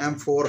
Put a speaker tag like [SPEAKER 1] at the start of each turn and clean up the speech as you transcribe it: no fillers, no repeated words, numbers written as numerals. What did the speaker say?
[SPEAKER 1] M4